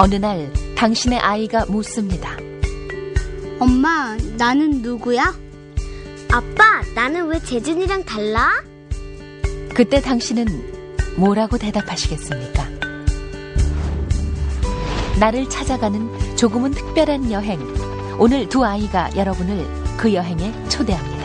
어느 날 당신의 아이가 묻습니다. 엄마, 나는 누구야? 아빠, 나는 왜 재준이랑 달라? 그때 당신은 뭐라고 대답하시겠습니까? 나를 찾아가는 조금은 특별한 여행. 오늘 두 아이가 여러분을 그 여행에 초대합니다.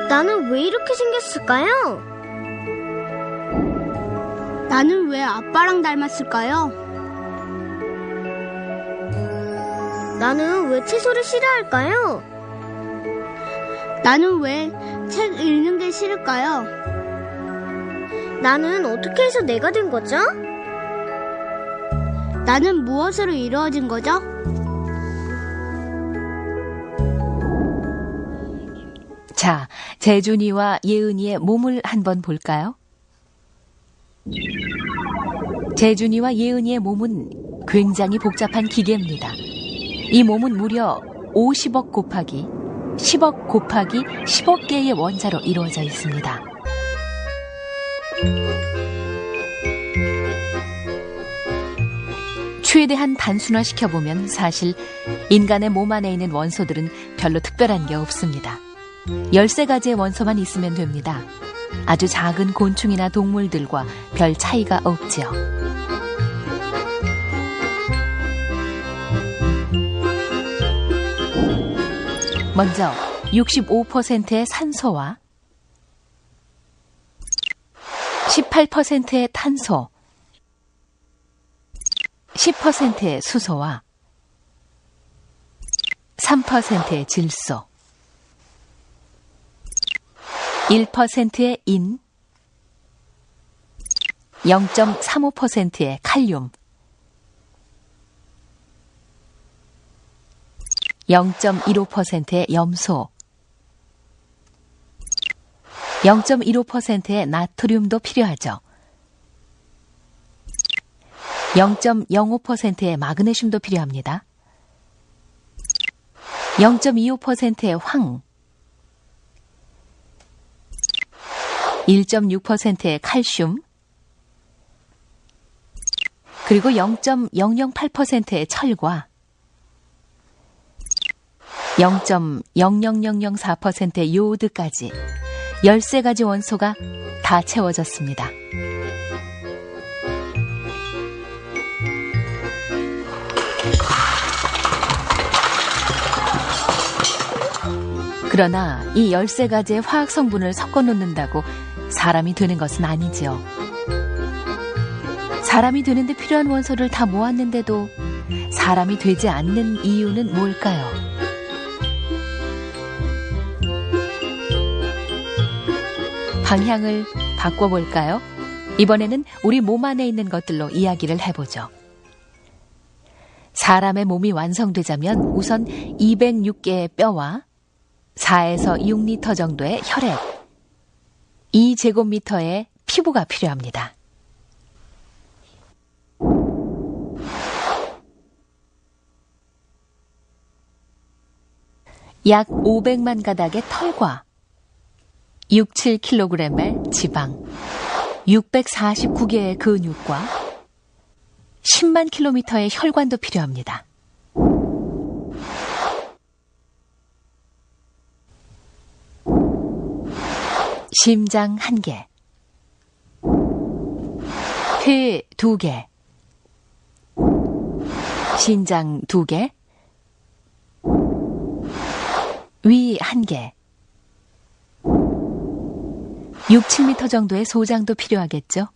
나는 왜 이렇게 생겼을까요? 나는 왜 아빠랑 닮았을까요? 나는 왜 채소를 싫어할까요? 나는 왜 책 읽는 게 싫을까요? 나는 어떻게 해서 내가 된 거죠? 나는 무엇으로 이루어진 거죠? 자, 재준이와 예은이의 몸을 한번 볼까요? 재준이와 예은이의 몸은 굉장히 복잡한 기계입니다. 이 몸은 무려 50억 곱하기 10억 곱하기 10억 개의 원자로 이루어져 있습니다. 최대한 단순화시켜보면 사실 인간의 몸 안에 있는 원소들은 별로 특별한 게 없습니다. 13가지의 원소만 있으면 됩니다. 아주 작은 곤충이나 동물들과 별 차이가 없지요. 먼저 65%의 산소와 18%의 탄소, 10%의 수소와 3%의 질소, 1%의 인, 0.35%의 칼륨, 0.15%의 염소, 0.15%의 나트륨도 필요하죠. 0.05%의 마그네슘도 필요합니다. 0.25%의 황, 1.6%의 칼슘, 그리고 0.0008%의 철과 0.00004%의 요오드까지 13가지 원소가 다 채워졌습니다. 그러나 이 13가지의 화학 성분을 섞어 놓는다고 사람이 되는 것은 아니지요. 사람이 되는데 필요한 원소를 다 모았는데도 사람이 되지 않는 이유는 뭘까요? 방향을 바꿔볼까요? 이번에는 우리 몸 안에 있는 것들로 이야기를 해보죠. 사람의 몸이 완성되자면 우선 206개의 뼈와 4에서 6리터 정도의 혈액, 2제곱미터의 피부가 필요합니다. 약 500만 가닥의 털과 6, 7kg의 지방, 649개의 근육과 10만 킬로미터의 혈관도 필요합니다. 심장 1개, 폐 2개, 신장 2개, 위 1개, 6, 7m 정도의 소장도 필요하겠죠?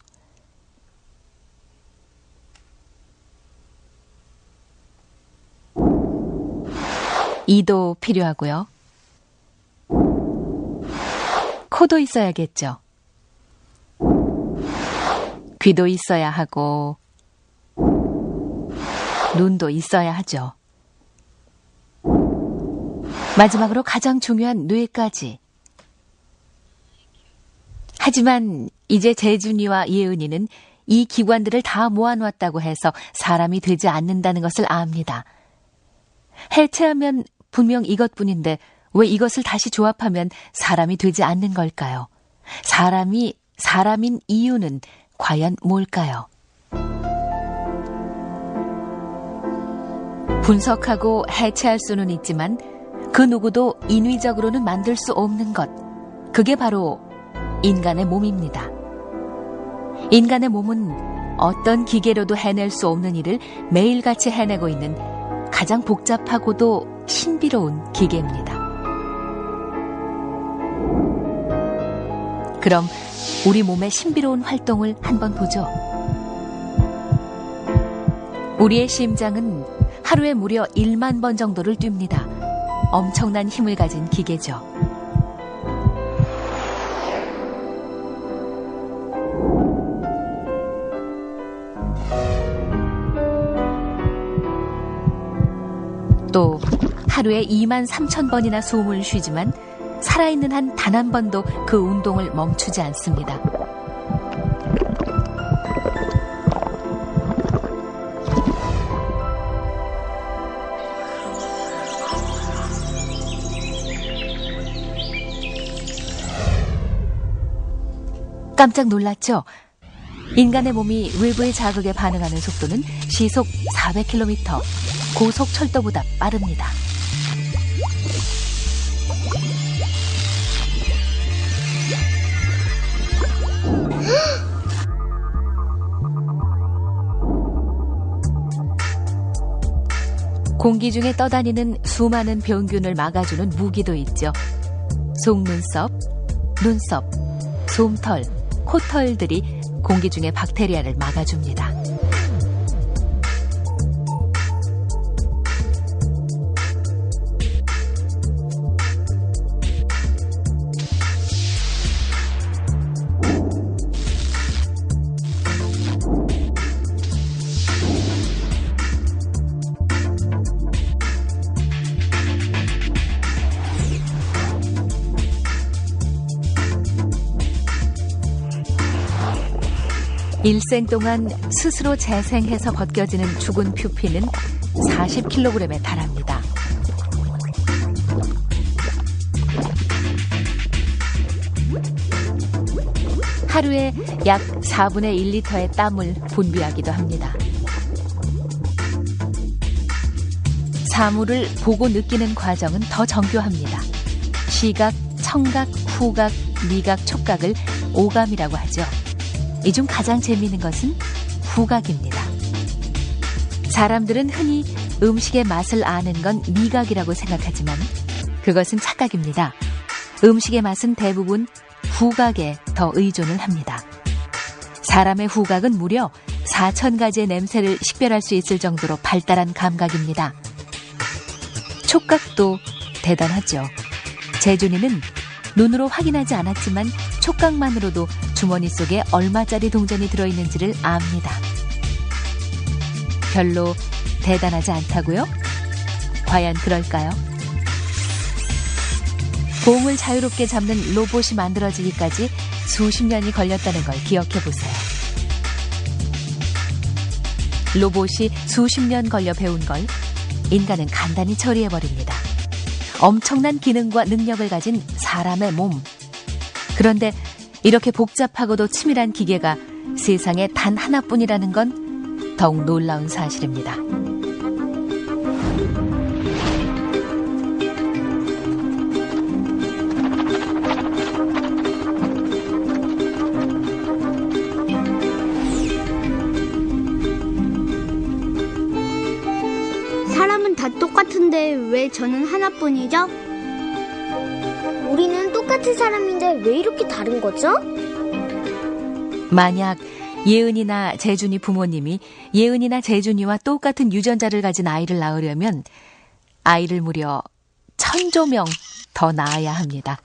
이도 필요하고요. 코도 있어야겠죠. 귀도 있어야 하고 눈도 있어야 하죠. 마지막으로 가장 중요한 뇌까지. 하지만 이제 재준이와 예은이는 이 기관들을 다 모아놓았다고 해서 사람이 되지 않는다는 것을 압니다. 해체하면 분명 이것뿐인데 왜 이것을 다시 조합하면 사람이 되지 않는 걸까요? 사람이 사람인 이유는 과연 뭘까요? 분석하고 해체할 수는 있지만 그 누구도 인위적으로는 만들 수 없는 것, 그게 바로 인간의 몸입니다. 인간의 몸은 어떤 기계로도 해낼 수 없는 일을 매일같이 해내고 있는 가장 복잡하고도 신비로운 기계입니다. 그럼 우리 몸의 신비로운 활동을 한번 보죠. 우리의 심장은 하루에 무려 1만 번 정도를 뜁니다. 엄청난 힘을 가진 기계죠. 또 하루에 2만 3천 번이나 숨을 쉬지만 살아있는 한 단 한 번도 그 운동을 멈추지 않습니다. 깜짝 놀랐죠? 인간의 몸이 외부의 자극에 반응하는 속도는 시속 400km, 고속 철도보다 빠릅니다. 공기 중에 떠다니는 수많은 병균을 막아주는 무기도 있죠. 속눈썹, 눈썹, 솜털, 코털들이 공기 중에 박테리아를 막아줍니다. 일생 동안 스스로 재생해서 벗겨지는 죽은 표피는 40kg에 달합니다. 하루에 약 4분의 1리터의 땀을 분비하기도 합니다. 사물을 보고 느끼는 과정은 더 정교합니다. 시각, 청각, 후각, 미각, 촉각을 오감이라고 하죠. 이 중 가장 재미있는 것은 후각입니다. 사람들은 흔히 음식의 맛을 아는 건 미각이라고 생각하지만 그것은 착각입니다. 음식의 맛은 대부분 후각에 더 의존을 합니다. 사람의 후각은 무려 4,000가지의 냄새를 식별할 수 있을 정도로 발달한 감각입니다. 촉각도 대단하죠. 재준이는 눈으로 확인하지 않았지만 촉각만으로도 주머니 속에 얼마짜리 동전이 들어있는지를 압니다. 별로 대단하지 않다고요? 과연 그럴까요? 공을 자유롭게 잡는 로봇이 만들어지기까지 수십 년이 걸렸다는 걸 기억해보세요. 로봇이 수십 년 걸려 배운 걸 인간은 간단히 처리해버립니다. 엄청난 기능과 능력을 가진 사람의 몸. 그런데 이렇게 복잡하고도 치밀한 기계가 세상에 단 하나뿐이라는 건 더욱 놀라운 사실입니다. 사람은 다 똑같은데 왜 저는 하나뿐이죠? 우리는 똑같은 사람인데 왜 이렇게 다른 거죠? 만약 예은이나 재준이 부모님이 예은이나 재준이와 똑같은 유전자를 가진 아이를 낳으려면 아이를 무려 1000조명 더 낳아야 합니다.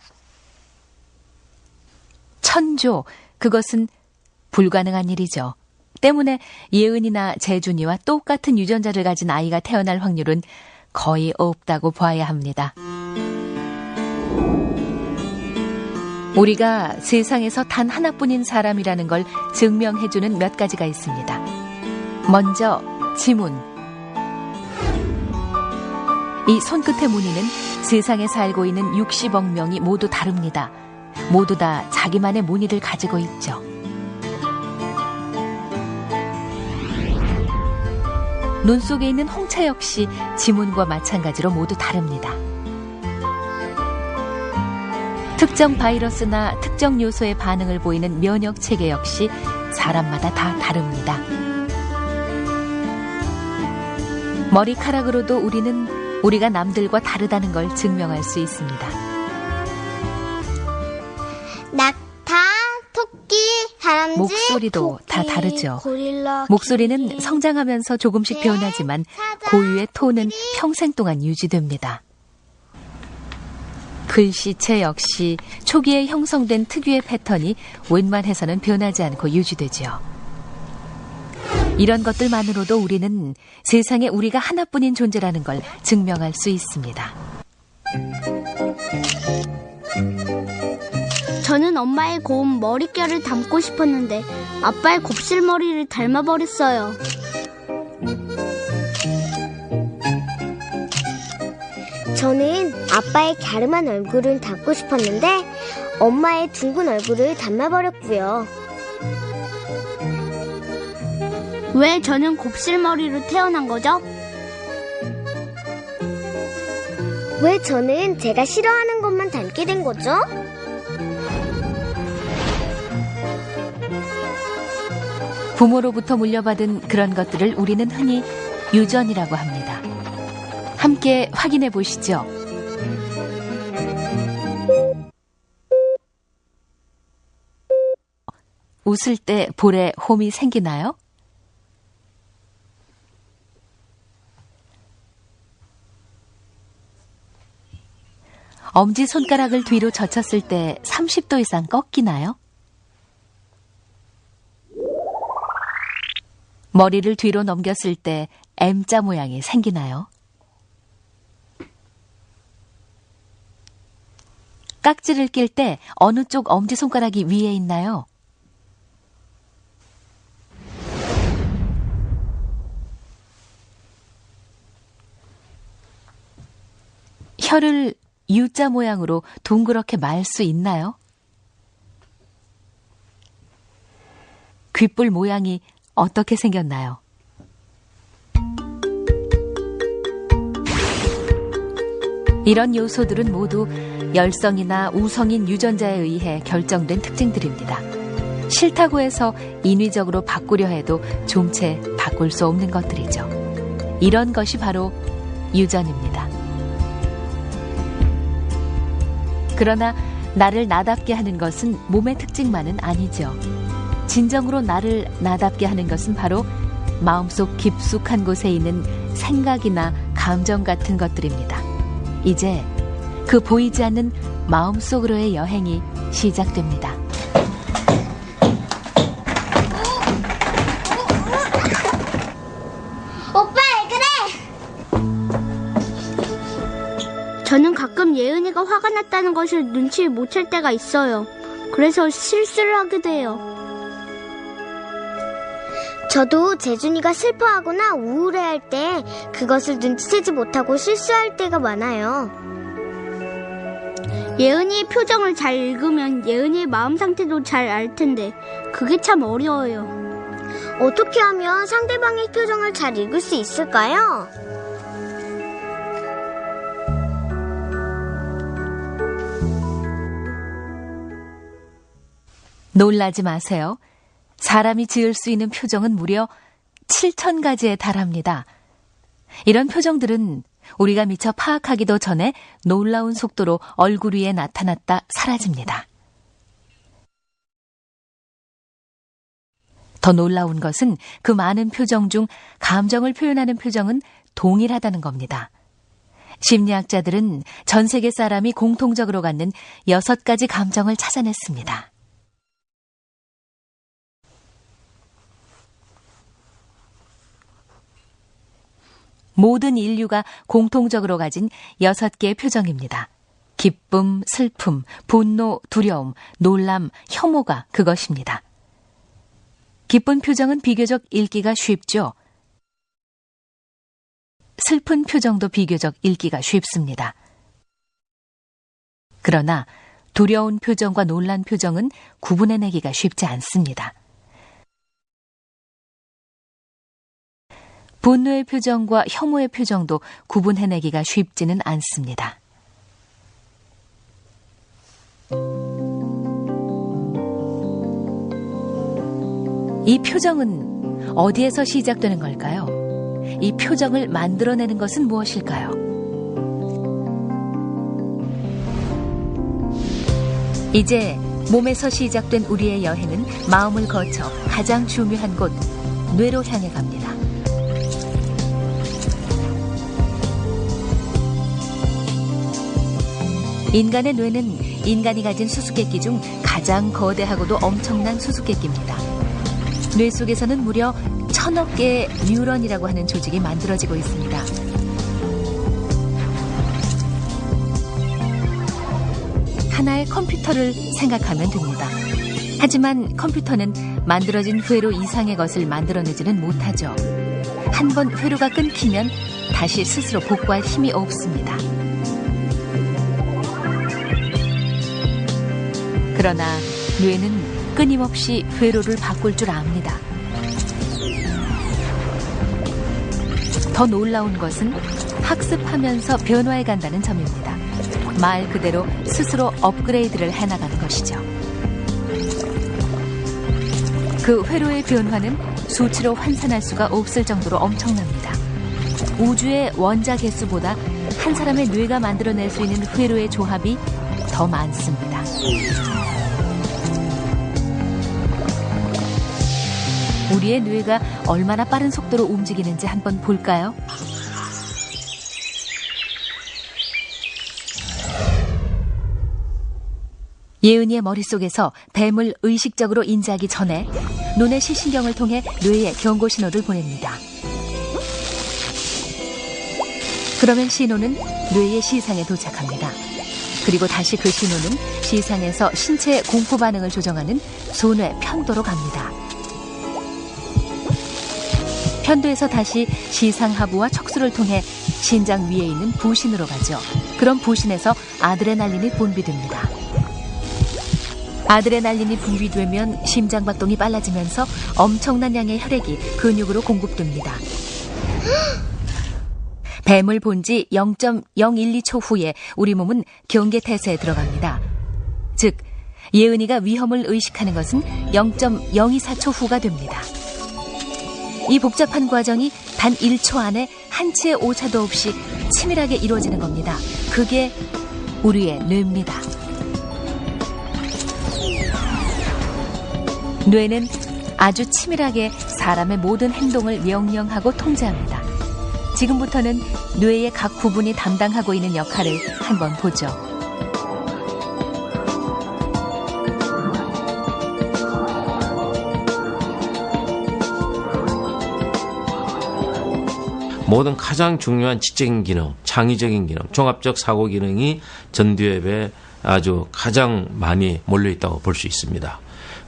1000조, 그것은 불가능한 일이죠. 때문에 예은이나 재준이와 똑같은 유전자를 가진 아이가 태어날 확률은 거의 없다고 봐야 합니다. 우리가 세상에서 단 하나뿐인 사람이라는 걸 증명해주는 몇 가지가 있습니다. 먼저 지문. 이 손끝의 무늬는 세상에 살고 있는 60억 명이 모두 다릅니다. 모두 다 자기만의 무늬를 가지고 있죠. 눈 속에 있는 홍채 역시 지문과 마찬가지로 모두 다릅니다. 특정 바이러스나 특정 요소에 반응을 보이는 면역 체계 역시 사람마다 다 다릅니다. 머리카락으로도 우리가 남들과 다르다는 걸 증명할 수 있습니다. 낙타, 토끼, 다람쥐, 목소리도 토끼, 다 다르죠. 고릴라, 목소리는 기린, 성장하면서 조금씩 변하지만 고유의 톤은 평생 동안 유지됩니다. 글씨체 역시 초기에 형성된 특유의 패턴이 웬만해서는 변하지 않고 유지되죠. 이런 것들만으로도 우리는 세상에 우리가 하나뿐인 존재라는 걸 증명할 수 있습니다. 저는 엄마의 고운 머릿결을 닮고 싶었는데 아빠의 곱슬머리를 닮아버렸어요. 저는 아빠의 갸름한 얼굴을 닮고 싶었는데 엄마의 둥근 얼굴을 닮아버렸고요. 왜 저는 곱슬머리로 태어난 거죠? 왜 저는 제가 싫어하는 것만 닮게 된 거죠? 부모로부터 물려받은 그런 것들을 우리는 흔히 유전이라고 합니다. 함께 확인해 보시죠. 웃을 때 볼에 홈이 생기나요? 엄지손가락을 뒤로 젖혔을 때 30도 이상 꺾이나요? 머리를 뒤로 넘겼을 때 M자 모양이 생기나요? 깍지를 낄 때 어느 쪽 엄지손가락이 위에 있나요? 혀를 U자 모양으로 둥그렇게 말 수 있나요? 귓불 모양이 어떻게 생겼나요? 이런 요소들은 모두 열성이나 우성인 유전자에 의해 결정된 특징들입니다. 싫다고 해서 인위적으로 바꾸려 해도 좀채 바꿀 수 없는 것들이죠. 이런 것이 바로 유전입니다. 그러나 나를 나답게 하는 것은 몸의 특징만은 아니죠. 진정으로 나를 나답게 하는 것은 바로 마음속 깊숙한 곳에 있는 생각이나 감정 같은 것들입니다. 이제 그 보이지 않는 마음속으로의 여행이 시작됩니다. 오빠 왜 그래? 저는 가끔 예은이가 화가 났다는 것을 눈치 못 챌 때가 있어요. 그래서 실수를 하게 돼요. 저도 재준이가 슬퍼하거나 우울해할 때 그것을 눈치채지 못하고 실수할 때가 많아요. 예은이의 표정을 잘 읽으면 예은이의 마음 상태도 잘 알 텐데 그게 참 어려워요. 어떻게 하면 상대방의 표정을 잘 읽을 수 있을까요? 놀라지 마세요. 사람이 지을 수 있는 표정은 무려 7,000가지에 달합니다. 이런 표정들은 우리가 미처 파악하기도 전에 놀라운 속도로 얼굴 위에 나타났다 사라집니다. 더 놀라운 것은 그 많은 표정 중 감정을 표현하는 표정은 동일하다는 겁니다. 심리학자들은 전 세계 사람이 공통적으로 갖는 6가지 감정을 찾아냈습니다. 모든 인류가 공통적으로 가진 6개의 표정입니다. 기쁨, 슬픔, 분노, 두려움, 놀람, 혐오가 그것입니다. 기쁜 표정은 비교적 읽기가 쉽죠. 슬픈 표정도 비교적 읽기가 쉽습니다. 그러나 두려운 표정과 놀란 표정은 구분해내기가 쉽지 않습니다. 분노의 표정과 혐오의 표정도 구분해내기가 쉽지는 않습니다. 이 표정은 어디에서 시작되는 걸까요? 이 표정을 만들어내는 것은 무엇일까요? 이제 몸에서 시작된 우리의 여행은 마음을 거쳐 가장 중요한 곳, 뇌로 향해 갑니다. 인간의 뇌는 인간이 가진 수수께끼 중 가장 거대하고도 엄청난 수수께끼입니다. 뇌 속에서는 무려 1000억 개의 뉴런이라고 하는 조직이 만들어지고 있습니다. 하나의 컴퓨터를 생각하면 됩니다. 하지만 컴퓨터는 만들어진 회로 이상의 것을 만들어내지는 못하죠. 한 번 회로가 끊기면 다시 스스로 복구할 힘이 없습니다. 그러나 뇌는 끊임없이 회로를 바꿀 줄 압니다. 더 놀라운 것은 학습하면서 변화해 간다는 점입니다. 말 그대로 스스로 업그레이드를 해나가는 것이죠. 그 회로의 변화는 수치로 환산할 수가 없을 정도로 엄청납니다. 우주의 원자 개수보다 한 사람의 뇌가 만들어낼 수 있는 회로의 조합이 더 많습니다. 우리의 뇌가 얼마나 빠른 속도로 움직이는지 한번 볼까요? 예은이의 머릿속에서 뱀을 의식적으로 인지하기 전에 눈의 시신경을 통해 뇌에 경고 신호를 보냅니다. 그러면 신호는 뇌의 시상에 도착합니다. 그리고 다시 그 신호는 시상에서 신체의 공포 반응을 조정하는 소뇌 편도로 갑니다. 편도에서 다시 시상하부와 척수를 통해 신장 위에 있는 부신으로 가죠. 그럼 부신에서 아드레날린이 분비됩니다. 아드레날린이 분비되면 심장박동이 빨라지면서 엄청난 양의 혈액이 근육으로 공급됩니다. 뱀을 본 지 0.012초 후에 우리 몸은 경계태세에 들어갑니다. 즉, 예은이가 위험을 의식하는 것은 0.024초 후가 됩니다. 이 복잡한 과정이 단 1초 안에 한치의 오차도 없이 치밀하게 이루어지는 겁니다. 그게 우리의 뇌입니다. 뇌는 아주 치밀하게 사람의 모든 행동을 명령하고 통제합니다. 지금부터는 뇌의 각 부분이 담당하고 있는 역할을 한번 보죠. 모든 가장 중요한 지적인 기능, 창의적인 기능, 종합적 사고 기능이 전두엽에 아주 가장 많이 몰려있다고 볼 수 있습니다.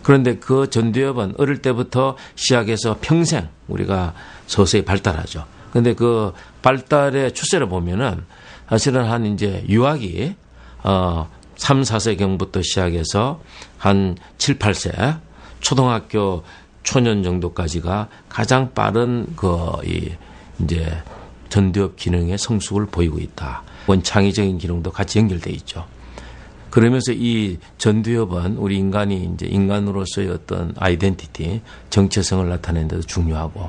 그런데 그 전두엽은 어릴 때부터 시작해서 평생 우리가 서서히 발달하죠. 그런데 그 발달의 추세를 보면은 사실은 한 이제 유아기 3, 4세경부터 시작해서 한 7, 8세 초등학교 초년 정도까지가 가장 빠른 이제 전두엽 기능의 성숙을 보이고 있다. 원창의적인 기능도 같이 연결되어 있죠. 그러면서 이 전두엽은 우리 인간이 이제 인간으로서의 어떤 아이덴티티, 정체성을 나타내는 데도 중요하고.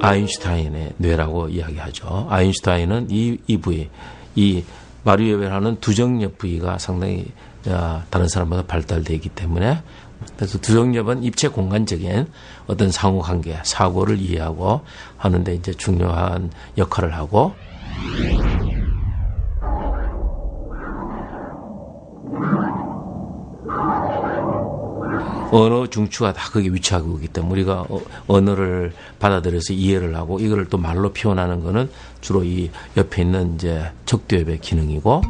아인슈타인의 뇌라고 이야기하죠. 아인슈타인은 이 부위, 이 마르요베라는 두정엽 부위가 상당히 다른 사람보다 발달되어 있기 때문에, 그래서 두정엽은 입체 공간적인 어떤 상호관계, 사고를 이해하고 하는데 이제 중요한 역할을 하고, 언어 중추가 다 거기에 위치하고 있기 때문에 우리가 언어를 받아들여서 이해를 하고 이거를 또 말로 표현하는 거는 주로 이 옆에 있는 이제 적두엽의 기능이고,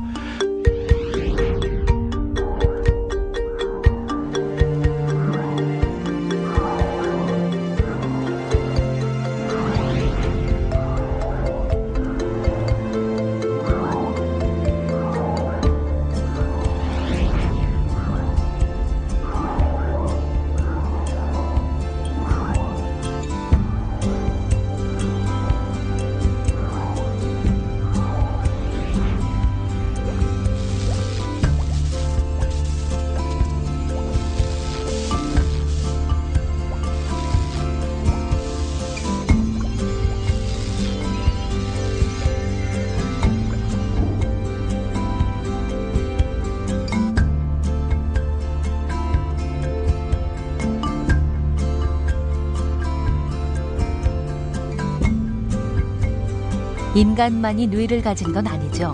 인간만이 뇌를 가진 건 아니죠.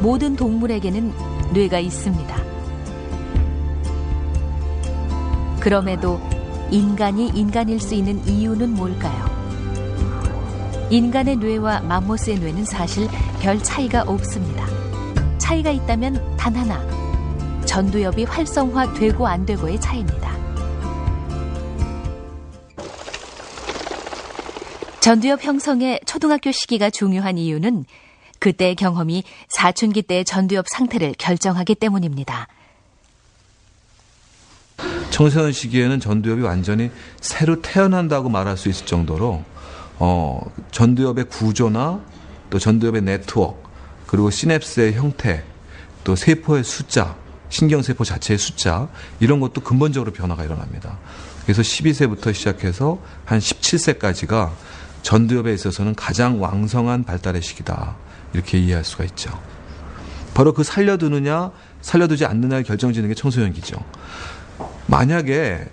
모든 동물에게는 뇌가 있습니다. 그럼에도 인간이 인간일 수 있는 이유는 뭘까요? 인간의 뇌와 맘모스의 뇌는 사실 별 차이가 없습니다. 차이가 있다면 단 하나, 전두엽이 활성화되고 안 되고의 차이입니다. 전두엽 형성의 초등학교 시기가 중요한 이유는 그때의 경험이 사춘기 때의 전두엽 상태를 결정하기 때문입니다. 청소년 시기에는 전두엽이 완전히 새로 태어난다고 말할 수 있을 정도로 전두엽의 구조나 또 전두엽의 네트워크, 그리고 시냅스의 형태, 또 세포의 숫자, 신경세포 자체의 숫자, 이런 것도 근본적으로 변화가 일어납니다. 그래서 12세부터 시작해서 한 17세까지가 전두엽에 있어서는 가장 왕성한 발달의 시기다, 이렇게 이해할 수가 있죠. 바로 그 살려두느냐 살려두지 않느냐를 결정지는 게 청소년기죠. 만약에